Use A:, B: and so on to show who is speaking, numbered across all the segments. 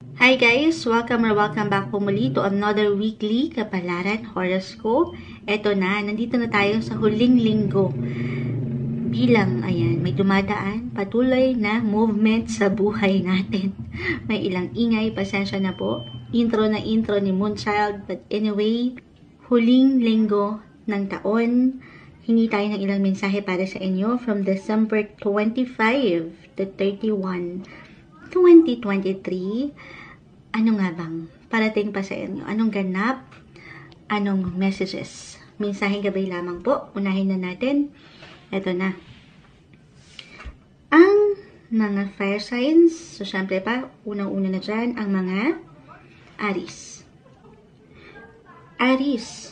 A: Hi guys! Welcome back po muli to another weekly Kapalaran Horoscope. Eto na, nandito na tayo sa huling linggo. Bilang, ayan, may dumadaan, patuloy na movement sa buhay natin. May ilang ingay, pasensya na po. Intro ni Moonchild. But anyway, huling linggo ng taon. Hingi tayo ng ilang mensahe para sa inyo from December 25 to 31, 2023. Ano nga bang parating pa sa inyo? Anong ganap? Anong messages? Mensaheng gabay lamang po. Unahin na natin. Ito na. Ang mga fire signs. So, syempre pa, unang-una na dyan, ang mga Aries. Aries.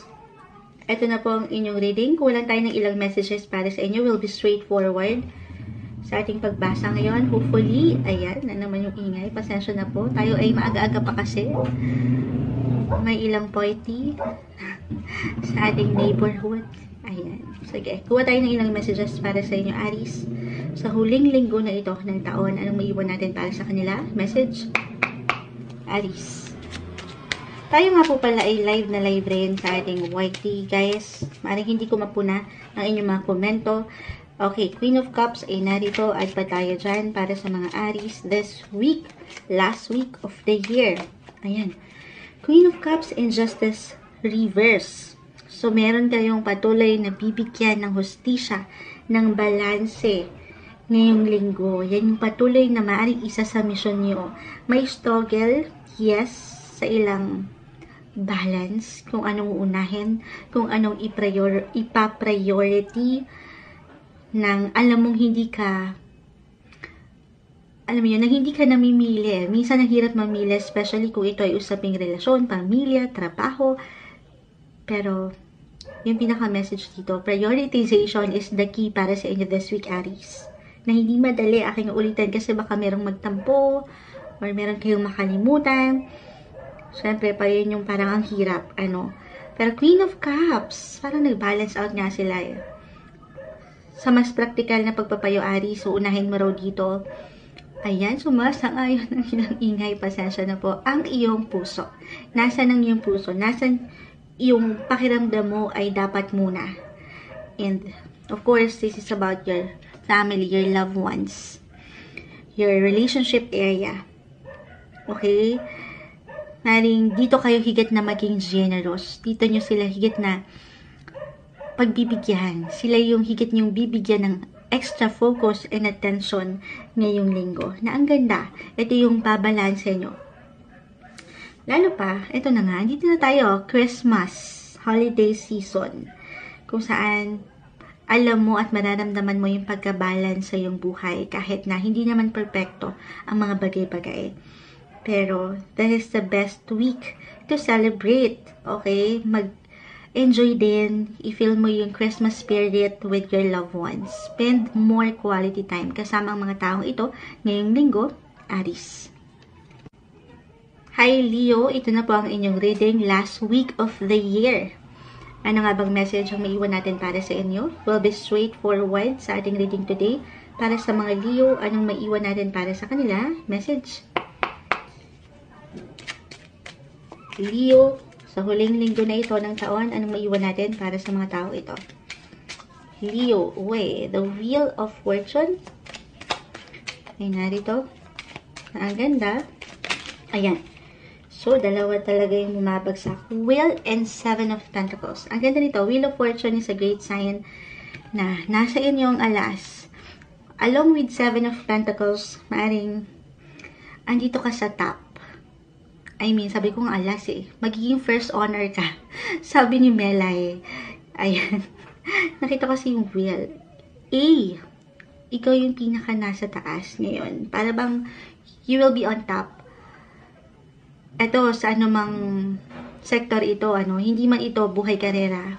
A: Ito na po ang inyong reading. Kulang tayo ng ilang messages para sa inyo. Will be straightforward sa ating pagbasa ngayon. Hopefully, ayan, na naman yung ingay. Pasensya na po. Tayo ay maaga-aga pa kasi. May ilang party sa ating neighborhood. Ayan. Sige, kuha tayo ng ilang messages para sa inyo, Aries. Sa huling linggo na ito ng taon, anong maiwan natin para sa kanila? Message, Aries. Tayo nga po pala ay live rin sa ating YT, guys. Maring hindi ko mapuna ang inyong mga komento. Okay, Queen of Cups ay narito at pa tayo dyan para sa mga Aries this week, last week of the year. Ayan. Queen of Cups and Justice reverse. So, meron kayong patuloy na bibigyan ng hustisya, ng balanse ngayong linggo. Yan yung patuloy na maaaring isa sa mission nyo. May struggle, yes, sa ilang balance, kung anong unahin, kung anong ipa-priority, nang alam mong hindi ka, alam mo yun, nang hindi ka namimili. Minsan nahirap mamili, especially kung ito ay usaping relasyon, pamilya, trabaho. Pero, yung pinaka-message dito, prioritization is the key para sa inyo this week, Aries. Na hindi madali aking ulitin kasi baka merong magtampo or meron kayong makalimutan. Siyempre, pa yun yung parang ang hirap, ano. Pero Queen of Cups, parang nag-balance out nga sila eh. Sa mas praktikal na pagpapayo, Aries, so unahin mo raw dito. Ayan, sumasang-ayon ng ilang ingay, pasensya na po. Ang iyong puso. Nasaan ang iyong puso? Nasaan yung pakiramdam mo ay dapat muna? And, of course, this is about your family, your loved ones. Your relationship area. Okay? Maring dito kayo higit na maging generous. Dito nyo sila higit na pagbibigyan. Sila yung higit niyong bibigyan ng extra focus and attention ngayong linggo. Na ang ganda. Ito yung babalanse nyo. Lalo pa, ito na nga, dito na tayo, Christmas, holiday season. Kung saan, alam mo at mararamdaman mo yung pagkabalance sa iyong buhay. Kahit na hindi naman perfecto ang mga bagay-bagay. Pero, that is the best week to celebrate. Okay? Enjoy din, i-feel mo yung Christmas spirit with your loved ones. Spend more quality time kasama ang mga taong ito ngayong linggo, Aries. Hi Leo, ito na po ang inyong reading last week of the year. Ano nga bang message ang maiwan natin para sa inyo? Will be straightforward sa ating reading today. Para sa mga Leo, anong maiwan natin para sa kanila? Message. Leo, sa huling linggo na ito ng taon, anong maiwan natin para sa mga tao ito? Leo, the Wheel of Fortune. Ay, narito. Ang ganda. Ayan. So, dalawa talaga yung bumabagsak. Wheel and Seven of Pentacles. Ang ganda nito. Wheel of Fortune is a great sign na nasa inyo ang alas. Along with Seven of Pentacles, maaring andito ka sa top. I mean, sabi ko nga alas eh. Magiging first honor ka. Sabi ni Melay. Ayan. Nakita ko kasi yung wheel. Ikaw yung pinaka nasa taas ngayon. Para bang you will be on top. Ito, sa anumang sector ito, hindi man ito buhay karera.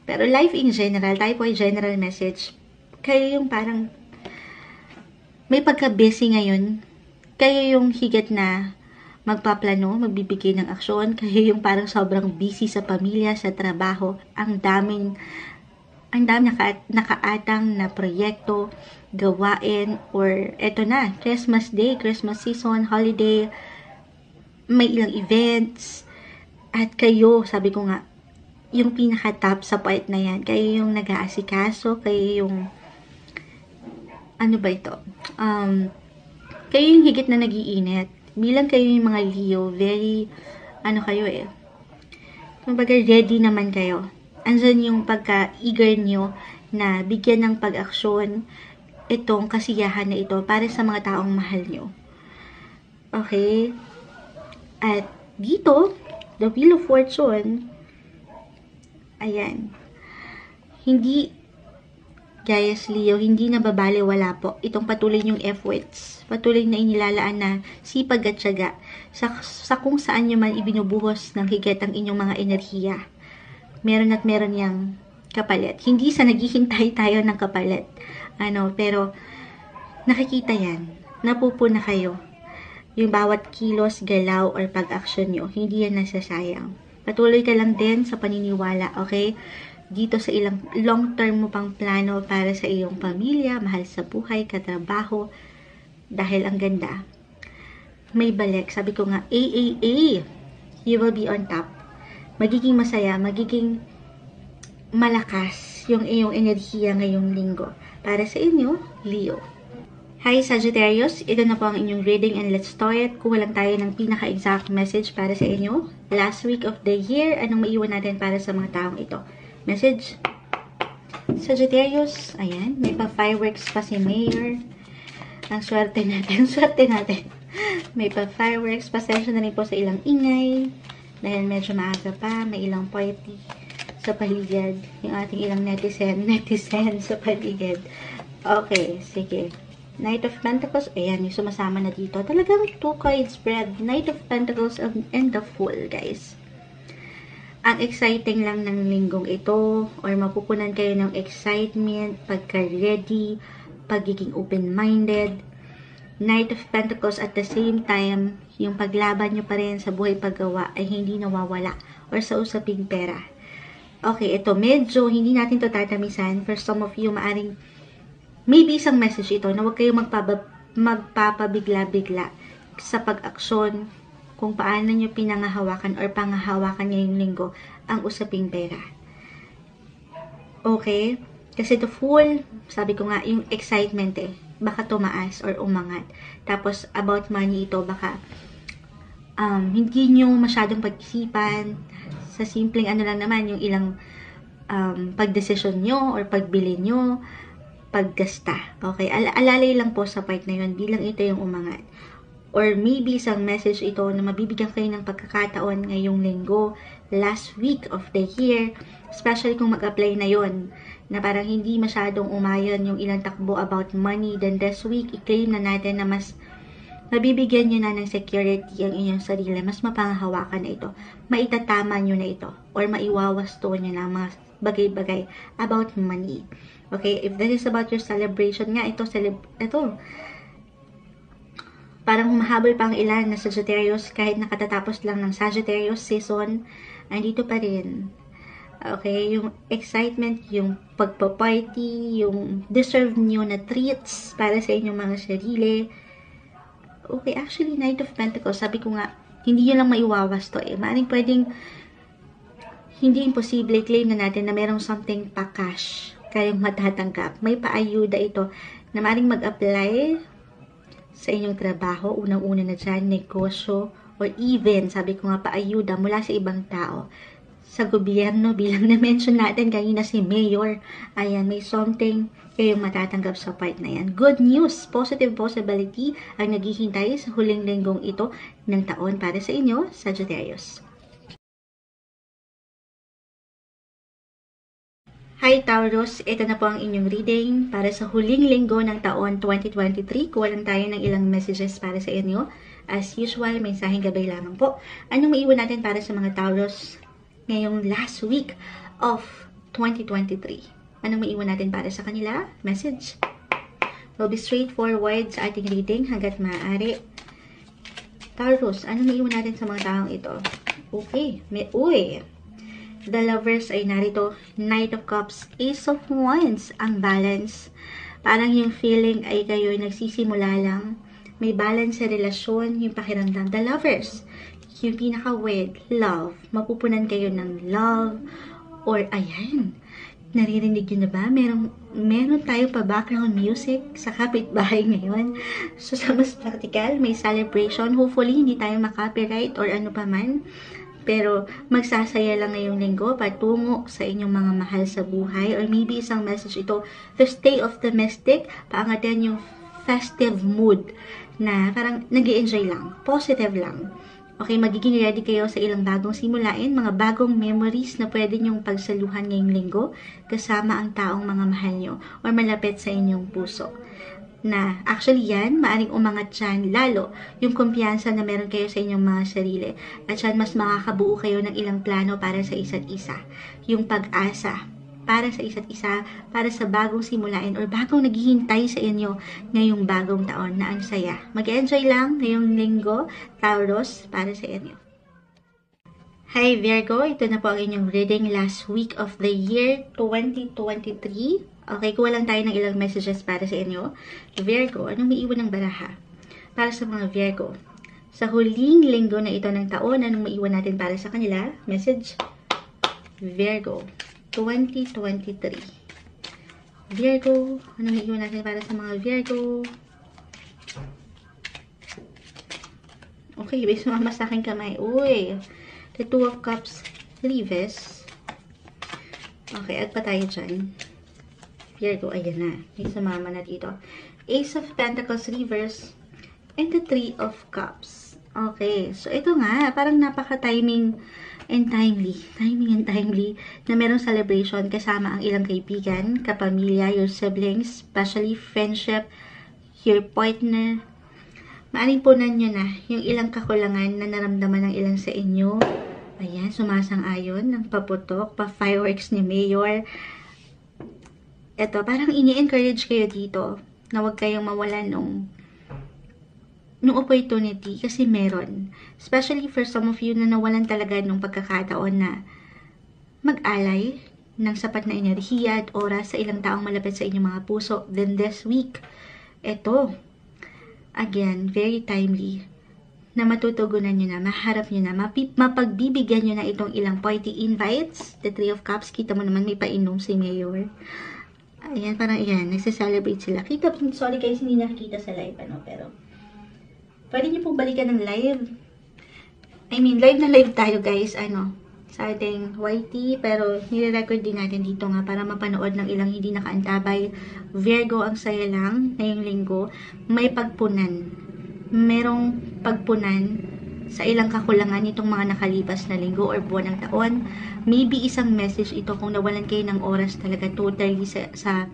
A: Pero life in general, tayo po ay general message. Kayo yung parang may pagka-busy ngayon. Kayo yung higit na magpaplano, magbibigay ng aksyon, kayo yung parang sobrang busy sa pamilya, sa trabaho, ang daming nakaatang na proyekto, gawain, or eto na, Christmas Day, Christmas season, holiday, may ilang events, at kayo, sabi ko nga, yung pinaka-top sa part na yan. Kayo yung nag-aasikaso, kayo yung, ano ba ito? Kayo yung higit na nag-iinit. Bilang kayo yung mga Leo, very, ano kayo eh. Kumbaga, ready naman kayo. Andyan yung pagka-eager nyo na bigyan ng pag-aksyon itong kasiyahan na ito para sa mga taong mahal nyo. Okay? At dito, the Wheel of Fortune, ayan. Hindi, guys, Leo, hindi nababaliwala po itong patuloy yung efforts. Patuloy na inilalaan na sipag at tiyaga sa kung saan nyo man ibinubuhos ng higit ang inyong mga enerhiya. Meron at meron yang kapalit. Hindi sa naghihintay tayo ng kapalit. Pero nakikita yan. Napupuna kayo. Yung bawat kilos, galaw, or pag-action nyo. Hindi yan nasasayang. Patuloy ka lang din sa paniniwala, okay? Dito sa ilang long-term mo pang plano para sa iyong pamilya, mahal sa buhay, katrabaho. Dahil ang ganda. May balik. Sabi ko nga, AAA. You will be on top. Magiging masaya, magiging malakas yung iyong enerhiya ngayong linggo. Para sa inyo, Leo. Hi Sagittarius, ito na po ang inyong reading and let's start it. Kuha lang tayo ng pinaka-exact message para sa inyo. Last week of the year, anong maiwan natin para sa mga taong ito? Message. Sagittarius, ayan, may pa-fireworks pa si Mayor. Ang swerte natin, swerte natin. May pa-fireworks, pasensya na rin po sa ilang ingay. Dahil medyo maaga pa, may ilang party sa paligid. Yung ating ilang netizen sa paligid. Okay, sige. Knight of Pentacles, ayan, yung sumasama na dito. Talagang 2 cards spread. Knight of Pentacles and the Fool, guys. Ang exciting lang ng linggong ito, or mapupunan kayo ng excitement, pagka-ready, pagiging open-minded. Knight of Pentacles at the same time, yung paglaban nyo pa rin sa buhay paggawa ay hindi nawawala or sa usaping pera. Okay, ito medyo hindi natin to tatamisan. For some of you, maaring maybe isang message ito na huwag kayong magpapabigla-bigla sa pag-aksyon kung paano nyo pinangahawakan or pangahawakan ngayong linggo ang usaping pera. Okay? Kasi the Fool, sabi ko nga, yung excitement baka tumaas or umangat. Tapos, about money ito, baka hindi nyo masyadong pag-isipan. Sa simpleng ano lang naman, yung ilang pagdesisyon nyo or pagbili nyo, paggasta. Okay? Alalay lang po sa part na yun, bilang ito yung umangat. Or maybe isang message ito na mabibigyan kayo ng pagkakataon ngayong linggo, last week of the year, especially kung mag-apply na yon na parang hindi masyadong umayon yung ilang takbo about money, then this week, i-claim na natin na mas mabibigyan nyo na ng security ang inyong sarili, mas mapangahawakan na ito, maitatama nyo na ito, or maiwawasto nyo na mga bagay-bagay about money. Okay, if this is about your celebration nga, ito, parang humahabol pa ang ilan na Sagittarius, kahit nakatatapos lang ng Sagittarius season, andito pa rin. Okay, yung excitement, yung pagpa-party, yung deserve nyo na treats para sa inyong mga sarili. Okay, actually, Knight of Pentacles, sabi ko nga, hindi yun lang maiwawas to Maaaring pwedeng, hindi imposible, claim na natin na merong something pa cash kayong matatanggap. May paayuda ito na maaaring mag-apply sa inyong trabaho, unang-una na dyan, negosyo, or even, sabi ko nga, paayuda mula sa ibang tao. Sa gobyerno, bilang na-mention natin kanina si Mayor, ayan, may something kayong matatanggap sa part na yan. Good news, positive possibility ang naghihintay sa huling linggong ito ng taon para sa inyo, Sagittarius. Hi Taurus, ito na po ang inyong reading para sa huling linggo ng taon 2023. Kuha lang tayo ng ilang messages para sa inyo. As usual, mensaheng gabay lamang po. Anong maiwan natin para sa mga Taurus ngayong last week of 2023? Anong maiwan natin para sa kanila? Message. We'll be straightforward sa ating reading hanggat maaari. Taurus, anong maiwan natin sa mga taong ito? Okay, The Lovers ay narito. Knight of Cups, Ace of Wands, ang balance. Parang yung feeling ay kayo nagsisimula lang. May balance sa relasyon, yung pakiramdam. The Lovers, yung pinaka-word, love. Mapupunan kayo ng love. Or, ayan, naririnig yun na ba? Meron tayo pa background music sa kapitbahay ngayon. So, sa mas practical, may celebration. Hopefully, hindi tayo makopyright or ano pa man. Pero, magsasaya lang ngayong linggo patungo sa inyong mga mahal sa buhay. Or maybe isang message ito, to stay optimistic, paangatin yung festive mood na parang nag-i-enjoy lang, positive lang. Okay, magiging ready kayo sa ilang bagong simulain, mga bagong memories na pwede nyong pagsaluhan ngayong linggo kasama ang taong mga mahal nyo or malapit sa inyong puso. Na actually yan, maaring umangat dyan lalo yung kumpiyansa na meron kayo sa inyong mga sarili. At dyan mas makakabuo kayo ng ilang plano para sa isa't isa. Yung pag-asa para sa isa't isa, para sa bagong simulain or bagong naghihintay sa inyo ngayong bagong taon na ang saya. Mag-enjoy lang ngayong linggo, Taurus, para sa inyo. Hi Virgo, ito na po ang inyong reading last week of the year 2023. Okay, kuha lang tayo ng ilang messages para sa inyo. Virgo, anong may iwan ng baraha? Para sa mga Virgo, sa huling linggo na ito ng taon, anong maiwan natin para sa kanila? Message, Virgo. 2023. Virgo, ano may iwan natin para sa mga Virgo? Okay, base sumama sa aking kamay. Uy, the Two of Cups Reverse. Okay, add pa tayo dyan. Virgo, ayan na. May sumama na dito. Ace of Pentacles Reverse and the Three of Cups. Okay, so ito nga, parang napaka-timing and timely na merong celebration kasama ang ilang kaibigan, kapamilya, your siblings, especially friendship, your partner. Maaring punan nyo na yung ilang kakulangan na naramdaman ng ilang sa inyo. Ayan, sumasang-ayon ng paputok, pa-fireworks ni Mayor. Ito, parang ini-encourage kayo dito na huwag kayong mawalan nung opportunity kasi meron. Especially for some of you na nawalan talaga nung pagkakataon na mag-alay ng sapat na enerhiya at oras sa ilang taong malapit sa inyong mga puso. Then this week, ito, again, very timely na matutugunan nyo na, maharap nyo na, mapagbibigyan nyo na itong ilang party invites. The Three of Cups, kita mo naman may painom si Mayor. Ayan, parang ayan, nagsa-celebrate sila. Sorry guys, hindi nakikita sa live, pero pwede niyo pong balikan ng live. I mean, live na live tayo guys, sa ating YT, pero nire-record din natin dito nga para mapanood ng ilang hindi nakaantabay. Virgo, ang saya lang ngayong linggo. May pagpunan. Merong pagpunan sa ilang kakulangan nitong mga nakalipas na linggo or buwan ng taon. Maybe isang message ito kung nawalan kayo ng oras talaga totally sa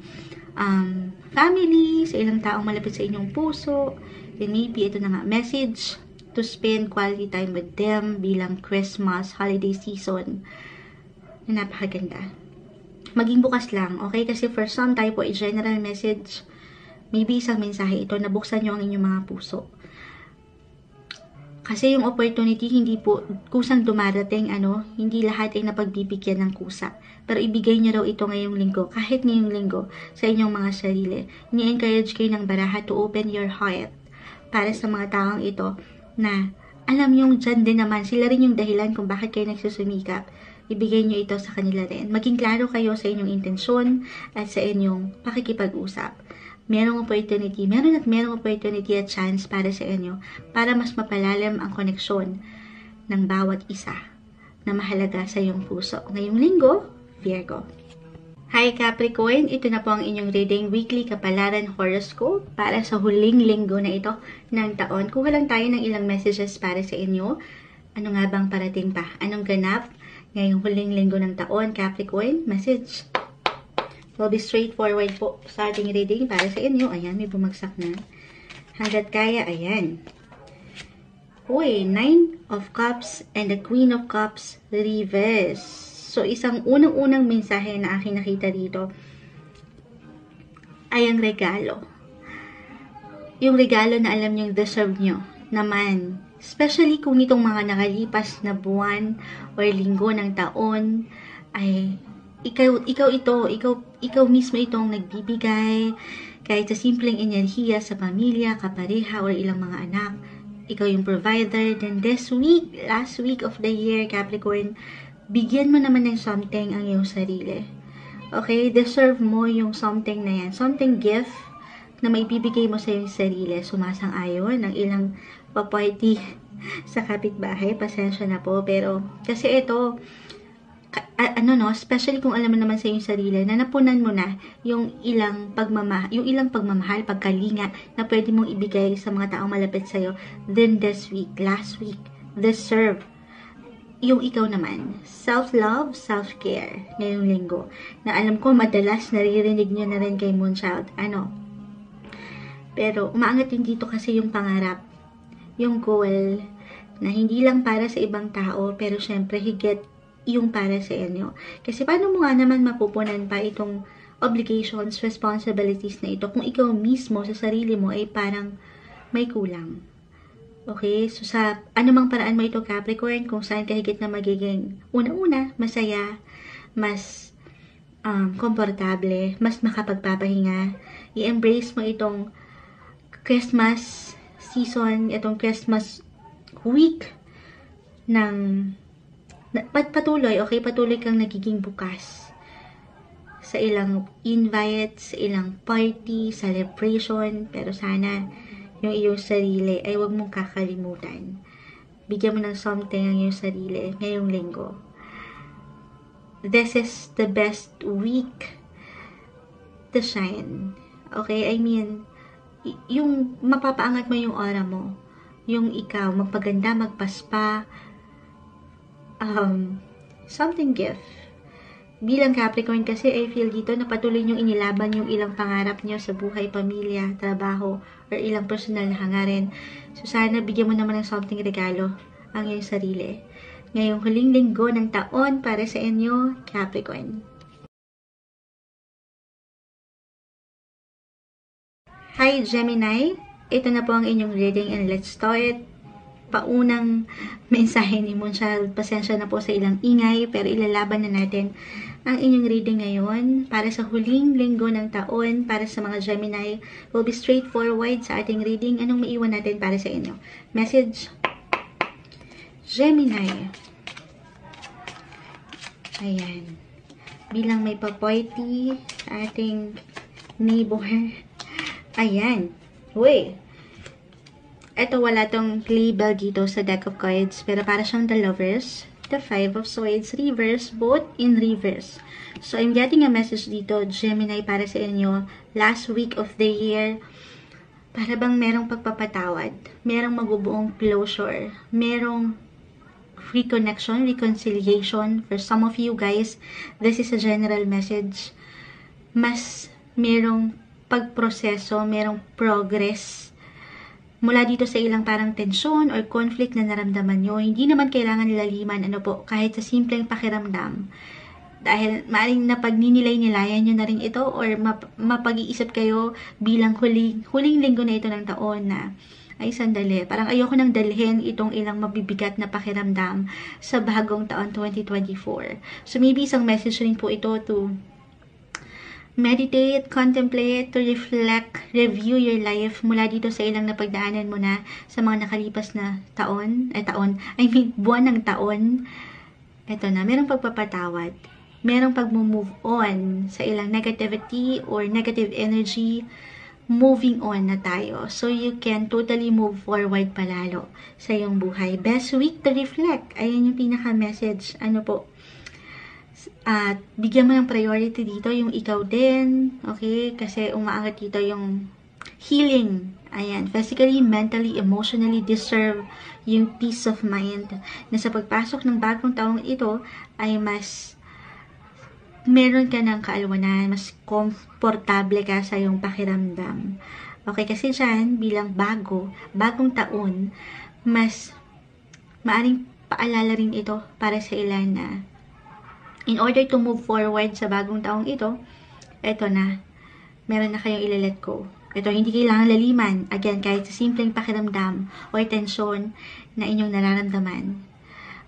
A: family, sa ilang taong malapit sa inyong puso. Then maybe ito na nga, message to spend quality time with them bilang Christmas, holiday season. Na napakaganda. Maging bukas lang, okay? Kasi for some tayo po, general message, maybe isang mensahe ito, nabuksan nyo ang inyong mga puso. Kasi yung opportunity, hindi po kusang dumarating, hindi lahat ay napagbibigyan ng kusa. Pero ibigay nyo raw ito ngayong linggo, kahit ngayong linggo, sa inyong mga sarili. Ni-encourage kayo ng baraha to open your heart para sa mga taong ito na alam yung dyan din naman, sila rin yung dahilan kung bakit kayo nagsusumikap. Ibigay nyo ito sa kanila rin. Maging klaro kayo sa inyong intensyon at sa inyong pakikipag-usap. Merong opportunity at chance para sa inyo para mas mapalalim ang koneksyon ng bawat isa na mahalaga sa iyong puso. Ngayong linggo, Virgo. Hi Capricorn, ito na po ang inyong reading weekly kapalaran horoscope para sa huling linggo na ito ng taon. Kuha lang tayo ng ilang messages para sa inyo. Ano nga bang parating pa? Anong ganap ngayong huling linggo ng taon, Capricorn? Message. Will be straightforward po sa ating reading para sa inyo. Ayan, may bumagsak na. Hanggat kaya, ayan. Uy, Nine of Cups and the Queen of Cups reverse. So, isang unang-unang mensahe na aking nakita dito ay ang regalo. Yung regalo na alam nyo deserve nyo naman. Especially kung itong mga nakalipas na buwan or linggo ng taon ay ikaw mismo itong nagbibigay kahit sa simpleng enerhiya sa pamilya, kapareha, or ilang mga anak. ikaw yung provider. Then this week, last week of the year, Capricorn, bigyan mo naman ng something ang iyong sarili. Okay? Deserve mo yung something na yan. Something gift na maibibigay mo sa iyong sarili. Sumasang-ayon ng ilang pa-party sa kapitbahay. Pasensya na po. Pero, kasi ito, especially kung alam mo naman sa iyong sarili, na napunan mo na yung ilang pagmamahal, pagkalinga na pwede mong ibigay sa mga taong malapit sa'yo. Then this week, last week, deserve yung ikaw naman. Self-love, self-care ngayong linggo. Na alam ko, madalas naririnig nyo na rin kay Moonchild. Pero, umaangat din dito kasi yung pangarap, yung goal, na hindi lang para sa ibang tao, pero syempre, higit yung para sa inyo. Kasi paano mo nga naman mapupunan pa itong obligations, responsibilities na ito kung ikaw mismo sa sarili mo ay parang may kulang. Okay? So, sa anumang paraan mo ito, Capricorn, kung saan ka higit na magiging una-una, masaya, mas komportable, mas makapagpapahinga, i-embrace mo itong Christmas season, itong Christmas week ng patuloy, okay? Patuloy kang nagiging bukas sa ilang invites, sa ilang party, celebration, pero sana yung iyong sarili ay huwag mong kakalimutan. Bigyan mo ng something ang iyong sarili ngayong linggo. This is the best week to shine. Okay? I mean, yung mapapaangat mo yung aura mo, yung ikaw, magpaganda, magpaspa, something gift. Bilang Capricorn kasi, I feel dito na patuloy niyong inilaban yung ilang pangarap niyo sa buhay, pamilya, trabaho, or ilang personal na hangarin. So, sana bigyan mo naman ng something regalo ang iyong sarili. Ngayong huling linggo ng taon para sa inyo, Capricorn. Hi, Gemini. Ito na po ang inyong reading and let's start. Paunang mensahe ni Moonchild. Pasensya na po sa ilang ingay, pero ilalaban na natin ang inyong reading ngayon para sa huling linggo ng taon para sa mga Gemini. We'll be straightforward sa ating reading. Anong maiwan natin para sa inyo? Message, Gemini. Ayan. Bilang may pa-party sa ating neighbor. Ayan. Uy. Ito, wala tong label dito sa deck of cards, pero para siyang the Lovers, the Five of Swords, reverse, both in reverse. So, I'm getting a message dito, Gemini, para sa inyo, last week of the year, para bang merong pagpapatawad, merong mabubuong closure, merong reconnection, reconciliation. For some of you guys, this is a general message. Mas merong pagproseso, merong progress, mula dito sa ilang parang tensyon or conflict na naramdaman nyo. Hindi naman kailangan laliman, kahit sa simpleng pakiramdam. Dahil maaaring napagninilay-nilayan nyo na rin ito or mapag-iisip kayo bilang huling linggo na ito ng taon na, ay sandali, parang ayoko nang dalhin itong ilang mabibigat na pakiramdam sa bagong taon 2024. So maybe isang message rin po ito to meditate, contemplate, to reflect, review your life mula dito sa ilang napagdaanan mo na sa mga nakalipas na buwan ng taon. Ito na, merong pagpapatawad, merong pag-move on sa ilang negativity or negative energy. Moving on na tayo. So, you can totally move forward palalo sa iyong buhay. Best week to reflect. Ayan yung pinaka-message. At bigyan mo ng priority dito yung ikaw din, okay? Kasi umaangat dito yung healing. Ayan, physically, mentally, emotionally, deserve yung peace of mind na sa pagpasok ng bagong taong ito ay mas meron ka ng kaalwanan, mas komportable ka sa iyong pakiramdam. Okay, kasi dyan, bilang bagong taon, mas maaring paalala rin ito para sa ilan na in order to move forward sa bagong taong ito, eto na, meron na kayong ilalet go. Ito, hindi kailangan laliman. Again, kahit sa simpleng pakiramdam o tensyon na inyong nararamdaman.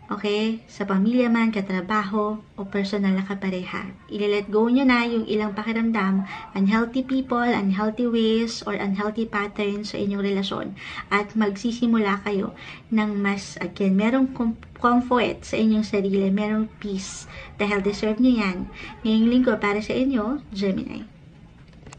A: Okay? Sa pamilya man, katrabaho, o personal na kapareha. Ile-let go nyo na yung ilang pakiramdam, unhealthy people, unhealthy ways, or unhealthy patterns sa inyong relasyon. At magsisimula kayo ng mas, again, merong comfort sa inyong sarili, merong peace. Dahil deserve nyo yan. Ngayong linggo para sa inyo, Gemini.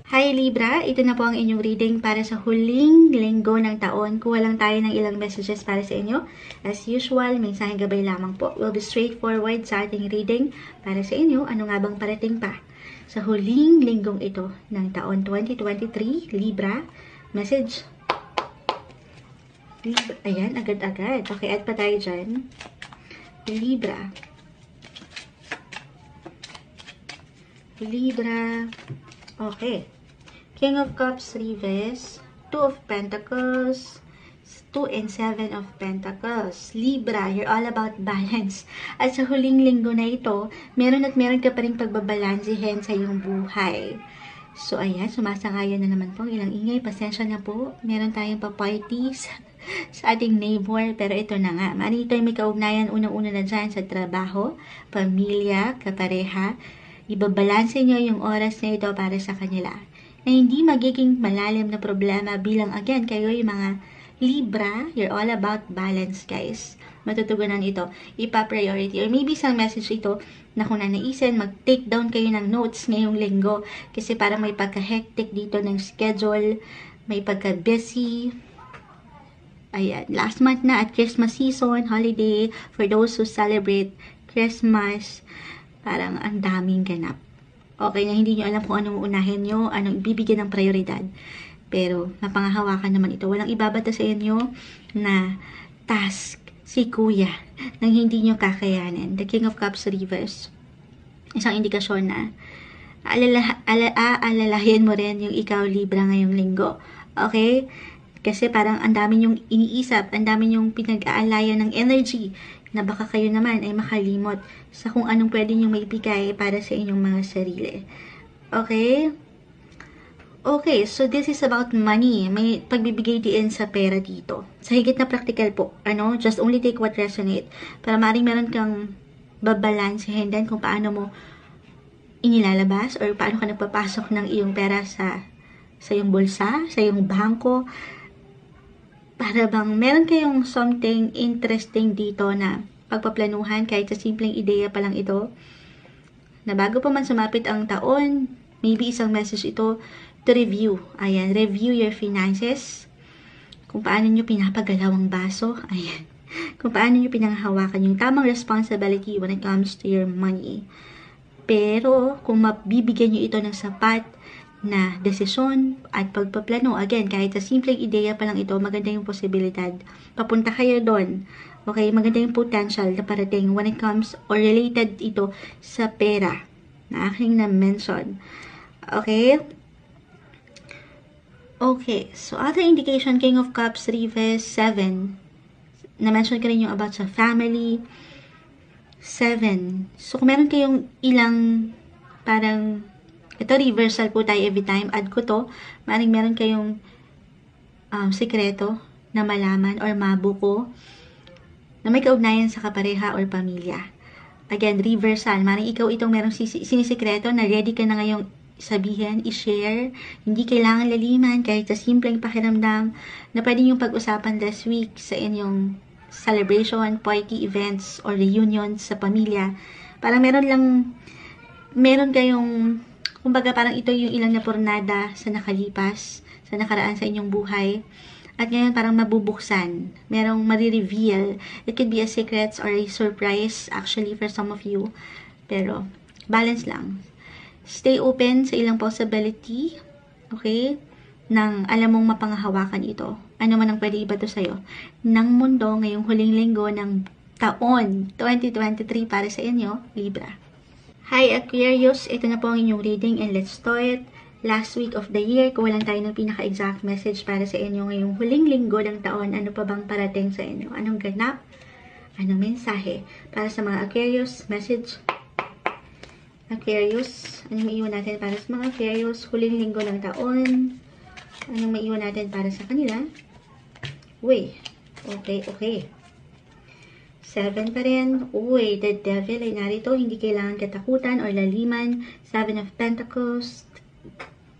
A: Hi Libra, ito na po ang inyong reading para sa huling linggo ng taon. Kuha lang tayo ng ilang messages para sa inyo. As usual, mensaheng gabay lamang po. We'll be straightforward sa ating reading para sa inyo. Ano nga bang parating pa? Sa huling linggong ito ng taon 2023, Libra, message. Libra, ayan, agad-agad. Okay, add pa tayo dyan. Libra. Libra. Okay. King of Cups, Reverse, 2 of Pentacles, 2 and 7 of Pentacles. Libra, you're all about balance. At sa huling linggo na ito, meron ka pa rin pagbabalansihin sa iyong buhay. So, ayan, sumasangayon na naman po ang ilang ingay. Pasensya na po. Meron tayong pa-parties sa ating neighbor. Pero ito na nga. Marito ay may kaugnayan unang-una na dyan sa trabaho, pamilya, kapareha. Ibabalanse nyo yung oras na ito para sa kanila. Na hindi magiging malalim na problema bilang, again, kayo yung mga Libra, you're all about balance, guys. Matutugunan ito, ipa-priority. Or maybe isang message ito na kung nanaisin, mag-take down kayo ng notes ngayong linggo. Kasi parang may pagka-hectic dito ng schedule, may pagka-busy. Ayan, last month na at Christmas season, holiday, for those who celebrate Christmas, parang ang daming ganap. Okay, na hindi nyo alam kung anong unahin nyo, anong ibibigyan ng prioridad. Pero, mapangahawakan naman ito. Walang ibabata sa inyo na task si Kuya nang hindi nyo kakayanin. The King of Cups Reverse. Isang indikasyon na aalalahin mo rin yung ikaw, Libra, ngayong linggo. Okay? Kasi parang ang dami nyong iniisap, ang dami nyong pinag-aalayan ng energy na baka kayo naman ay makalimot sa kung anong pwede nyo maibigay para sa inyong mga sarili. Okay? Okay, so this is about money. May pagbibigay din sa pera dito. Sa higit na practical po. Just only take what resonate. Para maring meron kang babalansehin din kung paano mo inilalabas or paano ka nagpapasok ng iyong pera sa iyong bulsa, sa iyong bangko. Para bang meron kayong something interesting dito na pagpaplanuhan kahit sa simpleng ideya pa lang ito. Na bago pa man sumapit ang taon, maybe isang message ito to review. Ayan, review your finances. Kung paano nyo pinapagalaw ang baso. Ayan. Kung paano nyo pinanghahawakan yung tamang responsibility when it comes to your money. Pero, kung mabibigyan nyo ito ng sapat na desisyon at pagpaplano, again, kahit sa simpleng ideya pa lang ito, maganda yung posibilidad. Papunta kayo doon. Okay, maganda yung potential na parating when it comes or related ito sa pera na aking na-mention. Okay? Okay, so other indication, King of Cups, Reverse, 7. Na-mention ka rin yung about sa family. 7. So, kung meron kayong ilang parang ito, reversal po tayo every time. Add ko to. Maring meron kayong sekreto na malaman or mabuko na may kaugnayan sa kapareha or pamilya. Again, reversal. Maring ikaw itong merong sinisekreto na ready ka na ngayong sabihin, i-share. Hindi kailangan laliman kahit sa simpleng pakiramdam na pwede niyong pag-usapan this week sa inyong celebration, party, events, or reunions sa pamilya. Parang meron kayong kumbaga parang ito yung ilang napurnada sa nakalipas, sa nakaraan sa inyong buhay. At ngayon parang mabubuksan. Merong marireveal. It could be a secret or a surprise actually for some of you. Pero balance lang. Stay open sa ilang possibility. Okay? Nang alam mong mapangahawakan ito. Ano man ang pwede iba to sa'yo. Ng mundo ngayong huling linggo ng taon 2023 para sa inyo, Libra. Hi Aquarius, ito na po ang inyong reading and let's start. Last week of the year, kuha lang tayo ng pinaka-exact message para sa inyo ngayong huling linggo ng taon. Ano pa bang parating sa inyo? Anong ganap? Anong mensahe? Para sa mga Aquarius, message. Aquarius, anong maiwan natin para sa mga Aquarius? Huling linggo ng taon. Anong maiwan natin para sa kanila? Uy, okay. 7 pa rin. Uy, the devil ay narito. Hindi kailangan katakutan or laliman. 7 of Pentacles.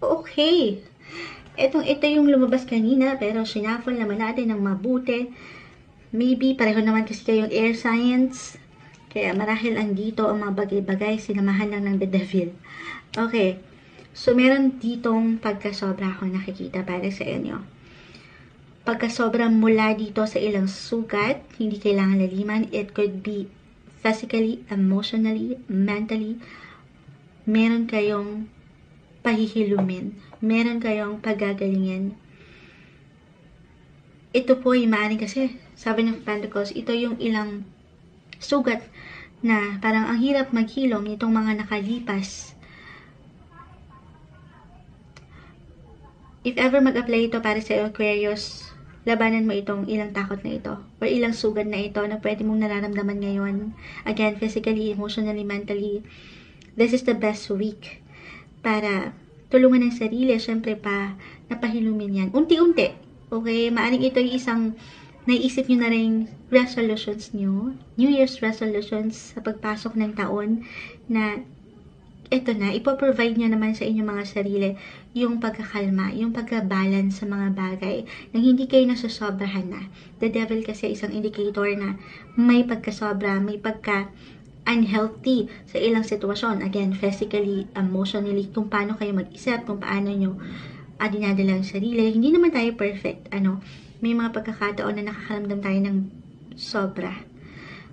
A: Okay. Ito yung lumabas kanina, pero shuffle naman natin ng mabuti. Maybe, pareho naman kasi kayong air signs. Kaya marahil andito ang mga bagay-bagay, sinamahan lang ng the devil. Okay. So, meron ditong pagkasobra akong nakikita para sa inyo. Pagkasobra mula dito sa ilang sugat, hindi kailangan laliman. It could be physically, emotionally, mentally. Meron kayong pahihilumin. Meron kayong pagagalingin. Ito po ay maaaring kasi, sabi ng Pentacles, ito yung ilang sugat na parang ang hirap maghilom nitong mga nakalipas. If ever mag-apply ito para sa Aquarius, labanan mo itong ilang takot na ito or ilang sugat na ito na pwede mong nararamdaman ngayon. Again, physically, emotionally, mentally. This is the best week para tulungan ng sarili, syempre pa, napahilumin yan. Unti-unti, okay? Maaring ito yung isang naisip nyo na rin resolutions nyo, New Year's resolutions sa pagpasok ng taon na ito na, ipoprovide nyo naman sa inyong mga sarili yung pagkakalma, yung pagka-balance sa mga bagay na hindi kayo nasusobrahan na. The devil kasi isang indicator na may pagkasobra, may unhealthy sa ilang sitwasyon. Again, physically, emotionally, kung paano kayo mag-isip, kung paano nyo dinadala ang sarili. Hindi naman tayo perfect. May mga pagkakataon na nakakaramdam tayo ng sobra.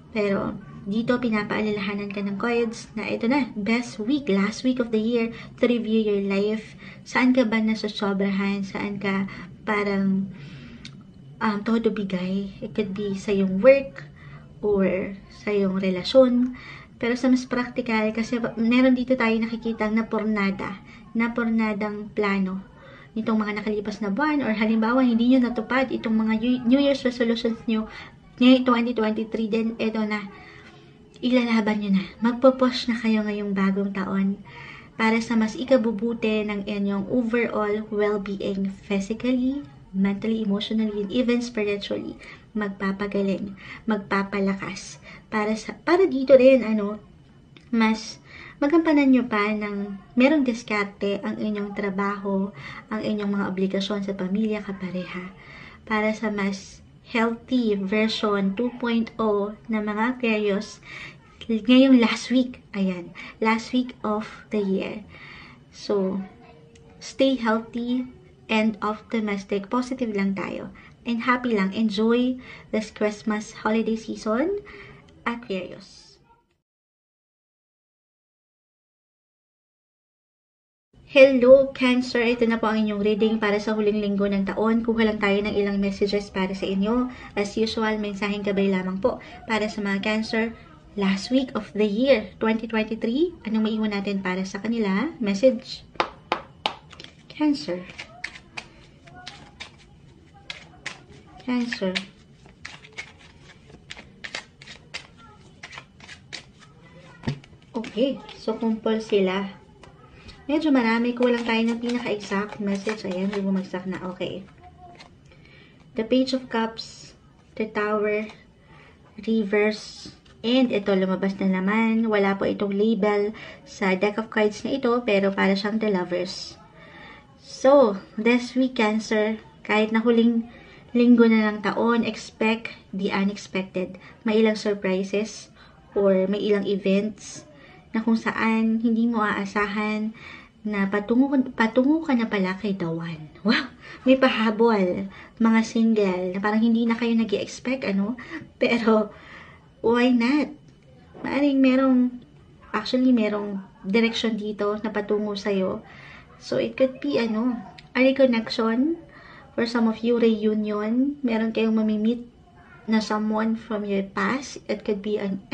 A: Pero, dito pinapaalalahanan ka ng cards na ito na, best week, last week of the year, to review your life. Saan ka ba nasusobrahan? Saan ka parang todo bigay? It could be sa yung work, or sa iyong relasyon. Pero sa mas practical, kasi meron dito tayo nakikitang napornadang plano nitong mga nakalipas na buwan, or halimbawa hindi nyo natupad itong mga New Year's resolutions nyo ngayong 2023, then ito na, ilalaban nyo na. Magpo-push na kayo ngayong bagong taon para sa mas ikabubuti ng inyong overall well-being, physically, mentally, emotionally, and even spiritually. Magpapagaling, magpapalakas. Para dito rin, mas magampanan nyo pa ng merong diskarte ang inyong trabaho, ang inyong mga obligasyon sa pamilya, kapareha. Para sa mas healthy version 2.0 na mga Aquarius, ngayong last week, last week of the year. So, stay healthy and optimistic, positive lang tayo. And happy lang. Enjoy this Christmas holiday season, Aquarius. Hello, Cancer. Ito na po ang inyong reading para sa huling linggo ng taon. Kuha lang tayo ng ilang messages para sa inyo. As usual, mensaheng gabay lamang po para sa mga Cancer. Last week of the year, 2023. Anong maiwan natin para sa kanila? Message. Cancer. Cancer. Okay, so kumpol sila. Medyo marami, kulang tayo ng pinaka-exact message. Ayan, may bumagsak na. Okay. The Page of Cups, the Tower, Reverse, and ito, lumabas na naman. Wala po itong label sa deck of cards na ito, pero para siyang the Lovers. So, this week, Cancer, kahit na huling linggo na ng taon, expect the unexpected. May ilang surprises or may ilang events na kung saan hindi mo aasahan na patungo ka na pala kay the one. Wow! May pahabol, mga single, na parang hindi na kayo nag-i-expect, Pero, why not? Maaring merong direction dito na patungo sa'yo. So, it could be, a reconnection. For some of you, reunion. Meron kayong mamimit na someone from your past. It could be an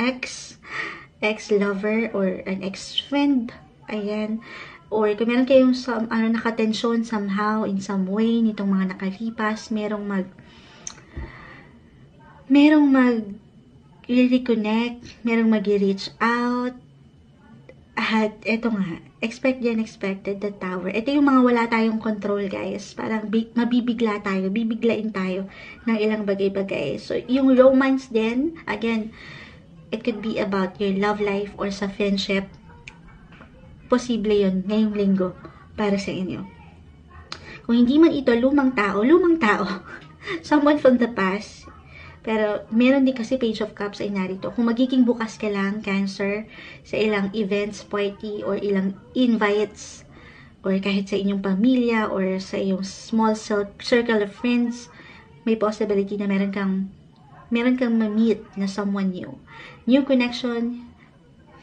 A: ex-lover, or an ex-friend. Ayan. Or kung meron kayong nakatensyon somehow, in some way, nitong mga nakalipas, merong mag-reconnect, merong mag-reach out. At eto nga, expect the unexpected, the Tower. Ito yung mga wala tayong control, guys. Parang mabibigla tayo, bibiglain tayo ng ilang bagay-bagay. So, yung romance din, again, it could be about your love life or sa friendship. Posible yun ngayong linggo para sa inyo. Kung hindi man ito lumang tao. Someone from the past. Pero, meron din kasi Page of Cups ay narito. Kung magiging bukas ka lang, Cancer, sa ilang events, party, or ilang invites, or kahit sa inyong pamilya, or sa iyong small circle of friends, may possibility na meron kang ma-meet na someone new. New connection,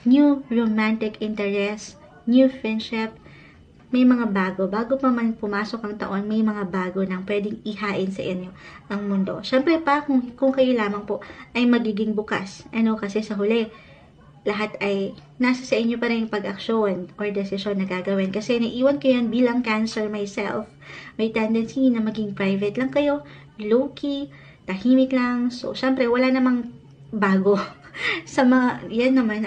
A: new romantic interest, new friendship, may mga bago. Bago pa man pumasok ang taon, may mga bago nang pwedeng ihain sa inyo ang mundo. Siyempre pa, kung kayo lamang po ay magiging bukas. Kasi sa huli, lahat ay nasa sa inyo pa rin yung pag-aksyon or desisyon na gagawin. Kasi naiwan ko yan bilang Cancer myself. May tendency na maging private lang kayo, low-key, tahimik lang. So, siyempre, wala namang bago. Sa mga, yan naman,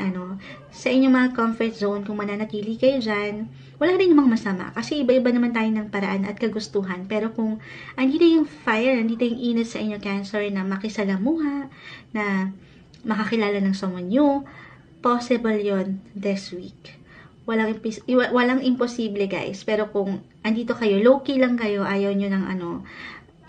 A: sa inyong mga comfort zone, kung mananatili kayo dyan, wala rin namang masama. Kasi iba-iba naman tayo ng paraan at kagustuhan. Pero kung andito yung fire, andito yung init sa inyo, Cancer, na makisalamuha, na makakilala ng someone new, possible yon this week. Walang imposible, guys. Pero kung andito kayo, low-key lang kayo, ayaw nyo ng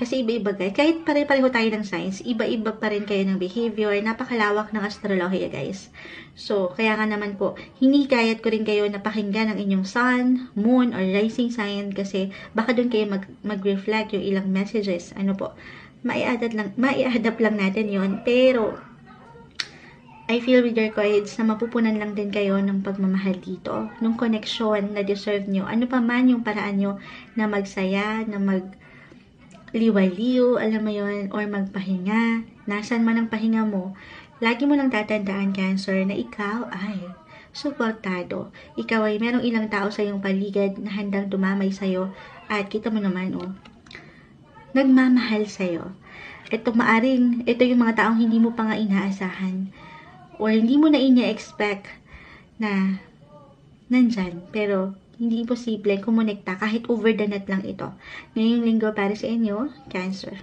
A: kasi iba-iba guys. Kahit pare-pareho tayo ng signs, iba-iba pa rin kayo ng behavior. Napakalawak ng astrolohiya, guys. So, kaya nga naman po, hinikayat ko rin kayo na pakinggan ang inyong sun, moon, or rising sign kasi baka doon kayo mag-reflect yung ilang messages. Mai-adapt lang natin yon. Pero, I feel with your cards na mapupunan lang din kayo ng pagmamahal dito. Nung connection na deserve nyo. Ano pa man yung paraan nyo na magsaya, na liwaliw, alam mo yun, or magpahinga, nasan man ang pahinga mo, lagi mo lang tatandaan, Cancer, na ikaw ay suportado. Ikaw ay merong ilang tao sa iyong paligid na handang dumamay sa'yo, at kita mo naman, nagmamahal sa'yo. Ito yung mga taong hindi mo pa nga inaasahan, or hindi mo na ina-expect na nandyan, pero hindi imposible kumonekta kahit over the net lang ito. Ngayong linggo para sa inyo, Cancer.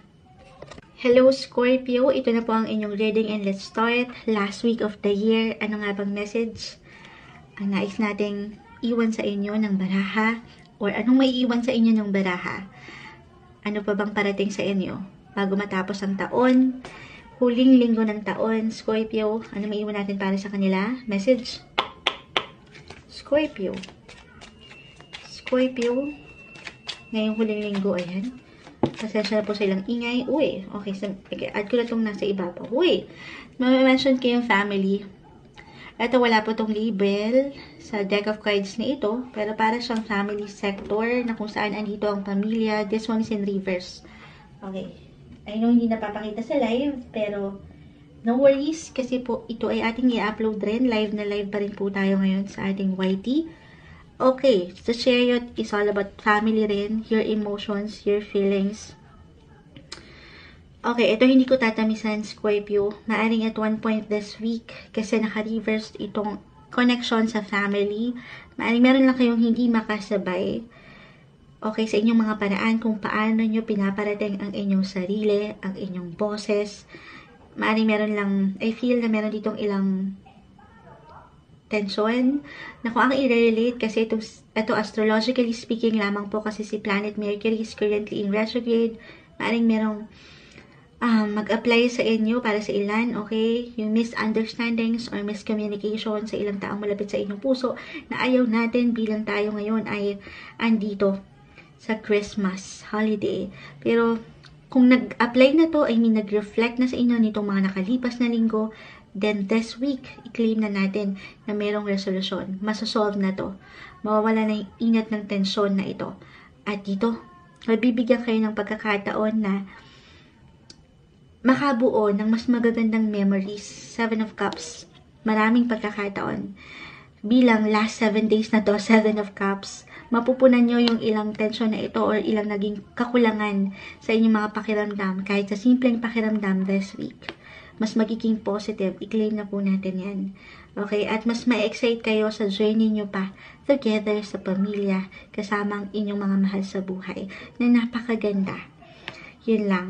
A: Hello, Scorpio. Ito na po ang inyong reading and let's start. Last week of the year. Ano nga bang message ang nais nating iwan sa inyo ng baraha? Or anong may iwan sa inyo ng baraha? Ano pa bang parating sa inyo bago matapos ang taon? Huling linggo ng taon, Scorpio. Ano may iwan natin para sa kanila? Message. Scorpio, ngayong huling linggo, ayan. Pasensya na po sa ilang ingay. Uy, okay, add ko na itong nasa ibabaw. Uy, ma-mention ko yung family. Ito, wala po itong label sa deck of cards na ito, pero para siyang family sector na kung saan andito ang pamilya. This one is in reverse. Okay. I know hindi napapakita sa live, pero no worries, kasi po ito ay ating i-upload rin. Live na live pa rin po tayo ngayon sa ating YT. Okay, the chariot is all about family rin, your emotions, your feelings. Okay, ito hindi ko tatamisan, Scorpio. Maaring at one point this week, kasi naka-reverse itong connection sa family. Maaring meron lang kayong hindi makasabay. Okay, sa inyong mga paraan kung paano nyo pinaparating ang inyong sarili, ang inyong boses. Maaring meron lang, I feel na meron ditong ilang tension na kung ang i-relate kasi ito astrologically speaking lamang po kasi si planet Mercury is currently in retrograde. Maaaring merong mag-apply sa inyo para sa ilan, okay? Yung misunderstandings or miscommunication sa ilang taong malapit sa inyong puso na ayaw natin bilang tayo ngayon ay andito sa Christmas holiday. Pero kung nag-apply na to, I mean nag-reflect na sa inyo nitong mga nakalipas na linggo, then this week, i-claim na natin na merong resolution. Masasolve na to. Mawawala na yung ingat ng tensyon na ito. At dito, mabibigyan kayo ng pagkakataon na makabuo ng mas magagandang memories. 7 of Cups. Maraming pagkakataon. Bilang last 7 days na to, 7 of Cups, mapupunan nyo yung ilang tensyon na ito or ilang naging kakulangan sa inyong mga pakiramdam. Kahit sa simpleng pakiramdam this week. Mas magiging positive. I-claim na po natin yan. Okay? At mas ma-excite kayo sa journey nyo pa together sa pamilya, kasama ang inyong mga mahal sa buhay, na napakaganda. Yun lang.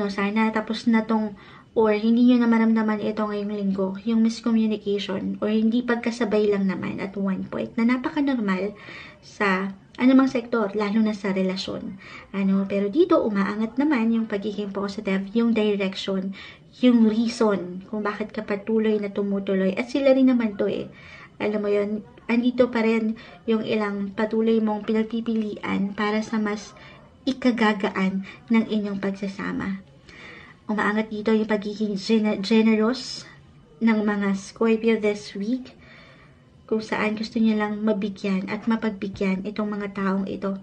A: Sana tapos na tong, or hindi nyo na maramdaman ito ngayong linggo, yung miscommunication, or hindi pagkasabay lang naman at one point, na napaka-normal sa anumang sektor, lalo na sa relasyon. Pero dito, umaangat naman yung pagiging positive, yung direction, yung reason kung bakit ka patuloy na tumutuloy. At sila rin naman to Alam mo yun, andito pa rin yung ilang patuloy mong pinagpipilian para sa mas ikagagaan ng inyong pagsasama. Umaangat dito yung pagiging generous ng mga Scorpio this week, kung saan gusto niya lang mabigyan at mapagbigyan itong mga taong ito,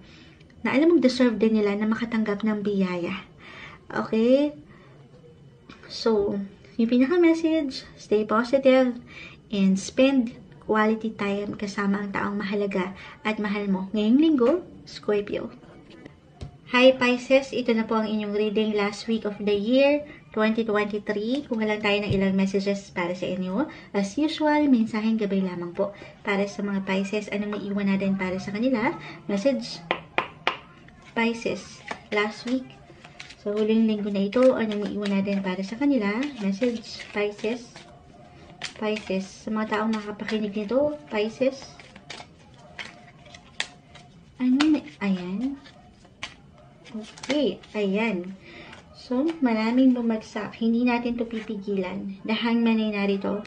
A: na alam mong deserve din nila na makatanggap ng biyaya. Okay? So, yung pinaka-message, stay positive and spend quality time kasama ang taong mahalaga at mahal mo. Ngayong linggo, Scorpio. Hi Pisces, ito na po ang inyong reading last week of the year 2023. Kung lang tayo ng ilang messages para sa inyo. As usual, mensaheng gabay lamang po para sa mga Pisces. Anong maiiwan natin para sa kanila? Message Pisces last week. So, huling linggo na ito, anong maiiwan natin para sa kanila? Message Pisces. Pisces. Sa mga taong nakapakinig nito, Pisces. Ayan. Okay, ayan. So, maraming bumagsak. Hindi natin to pipigilan. The Hangman ay narito.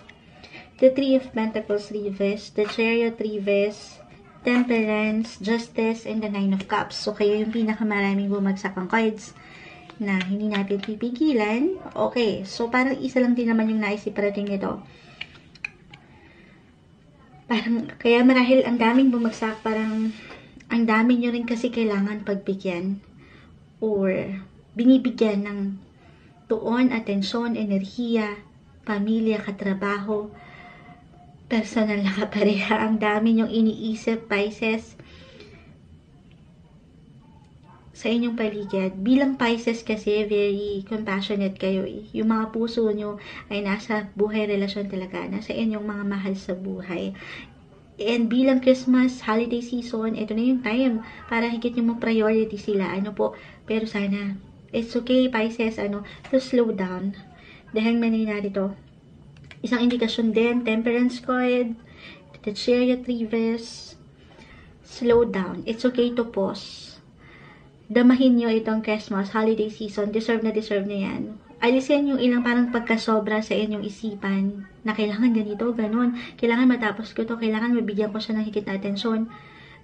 A: The Three of Pentacles reverse, the Chariot reverse, Temperance, Justice, and the Nine of Cups. So, kayo yung pinakamaraming bumagsak ang cards na hindi natin pipigilan. Okay, so parang isa lang din naman yung naisiparating nito. Parang, kaya marahil ang daming bumagsak, parang ang dami nyo rin kasi kailangan pagbigyan or binibigyan ng tuon, atensyon, enerhiya, pamilya, katrabaho, personal na kapareha. Ang dami nyong iniisip, Pisces, sa inyong paligid. Bilang Pisces kasi, very compassionate kayo. Yung mga puso nyo ay nasa buhay, relasyon talaga. Nasa inyong mga mahal sa buhay. And bilang Christmas, holiday season, ito na yung time para higit yung priority sila. Pero sana, it's okay, Pisces, to slow down. Dahil manay narito. Isang indikasyon din, Temperance card, the Chariot reverse, slow down. It's okay to pause. Damahin nyo itong Christmas, holiday season, deserve na yan. Alisin yung ilang parang pagkasobra sa inyong isipan na kailangan ganito, ganun. Kailangan matapos ko to, kailangan mabigyan ko siya ng higit na atensyon.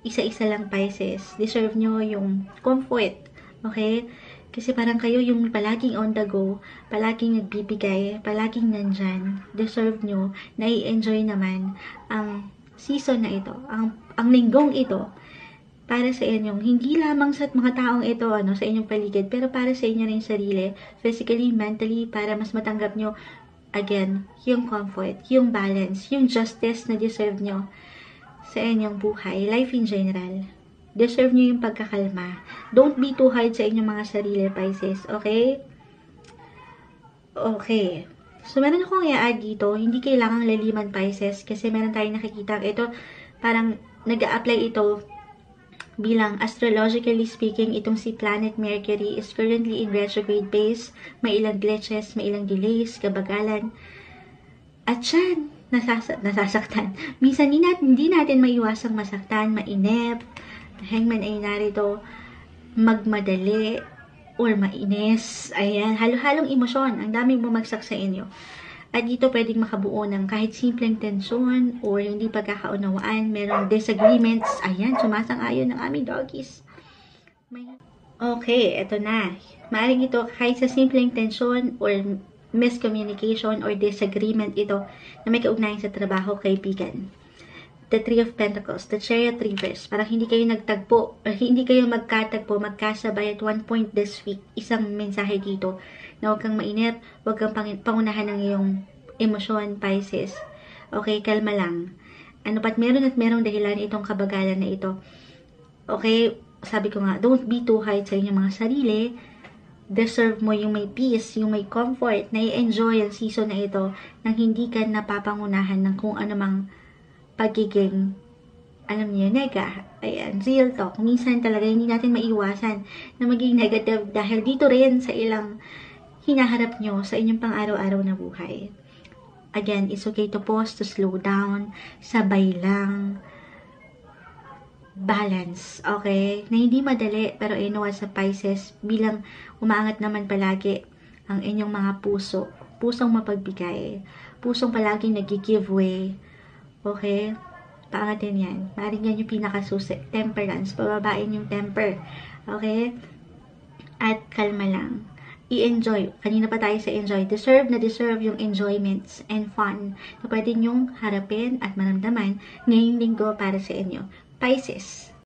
A: Isa-isa lang, Pisces. Deserve nyo yung comfort. Okay? Kasi parang kayo yung palaging on the go, palaging nagbibigay, palaging nandyan. Deserve nyo, nai-enjoy naman ang season na ito, ang linggong ito, para sa inyong, hindi lamang sa mga taong ito, sa inyong paligid, pero para sa inyo rin sarili, physically, mentally, para mas matanggap nyo, again, yung comfort, yung balance, yung justice na deserve nyo sa inyong buhay, life in general. Deserve nyo yung pagkakalma. Don't be too hard sa inyong mga sarili, Pisces, okay? Okay. So, meron akong i-add dito, hindi kailangang laliman, Pisces, kasi meron tayong nakikita, ito, parang nag-a-apply ito bilang astrologically speaking, itong si Planet Mercury is currently in retrograde phase. May ilang glitches, may ilang delays, kabagalan. At siya, nasasaktan. Minsan, hindi natin maiwasang masaktan, mainip. Hangman ay narito, magmadali, or mainis. Ayan, halo-halong emosyon. Ang daming bumagsak sa inyo. At dito pwedeng makabuo ng kahit simpleng tensyon or hindi pagkakaunawaan, merong disagreements. Ayan, sumasang-ayon ng aming doggies. Okay, eto na. Maaring ito kahit sa simpleng tensyon or miscommunication or disagreement ito na may kaugnayan sa trabaho, kaibigan. The Three of Pentacles, the Chariot reverse. Parang hindi kayo nagtagpo or hindi kayo magkatagpo, magkasabay at one point this week. Isang mensahe dito na huwag kang mainip, huwag kang pangunahan ng iyong emosyon, Pisces. Okay, kalma lang. Pat merong dahilan itong kabagalan na ito. Okay, sabi ko nga, don't be too hard sa inyong mga sarili. deserve mo yung may peace, yung may comfort, na i-enjoy ang season na ito nang hindi ka napapangunahan ng kung anumang pagiging, alam niyo, nega. Ayan, real talk. Minsan talaga hindi natin maiwasan na maging negative dahil dito rin sa ilang hinaharap nyo sa inyong pang-araw-araw na buhay. Again, it's okay to pause, to slow down, sabay lang, balance, okay? Na hindi madali, pero I know as a Pisces, bilang umaangat naman palagi ang inyong mga puso, pusong mapagbigay, pusong palaging nag-give way, okay? Paangatin yan. Maring yan yung pinakasusi, temperance, pababain yung temper, okay? At kalma lang. I-enjoy. Kanina pa tayo sa enjoy. Deserve na deserve yung enjoyments and fun na pwede nyong harapin at maramdaman ngayong linggo para sa inyo. Pisces.